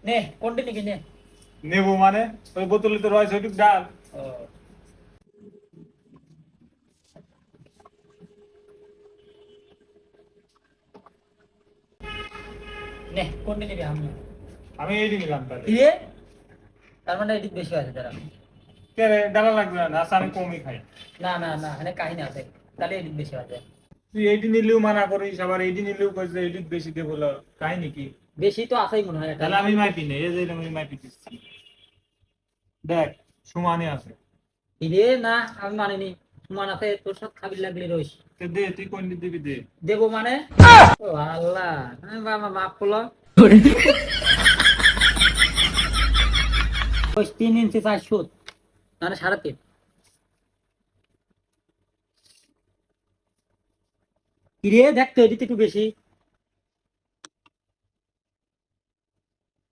নে কোনটি নাকি নে। নেবো মানে ওই বোতলে তো রয়েছে ওইটুক ডাল। ও নে কোনটি নিবি আমি। আমি এইটি নিলাম তাহলে। দিয়ে তার মানে এদিক বেশি আছে তারা। কে রে ডালা লাগবে না, আচ্ছা আমি কমই খাই। না না না এখানে কাহিনী আছে, তাহলে এদিক বেশি আছে। তুই এইটি নিলেও মানা করিস, আবার এইটি নিলেও কইস যে এইটি বেশি দে বলো, কাহিনী কি? বেশি তো আছেই মনে হয় এটা। তাহলে আমি মাইপি নেই, এই যে আমি মাইপি দিচ্ছি, দেখ সমানই আছে। দিলে না আমি মানিনি, সমান আছে তোর সাথে খাবির লাগলে রইস। তো দে, তুই কোন দিবি দে। দেবো মানে ও আল্লাহ, বাবা মাফ করলো। ওই 3 ইঞ্চি 4 সুত মানে 3.5। কিরে দেখ তো এদিকে একটু বেশি।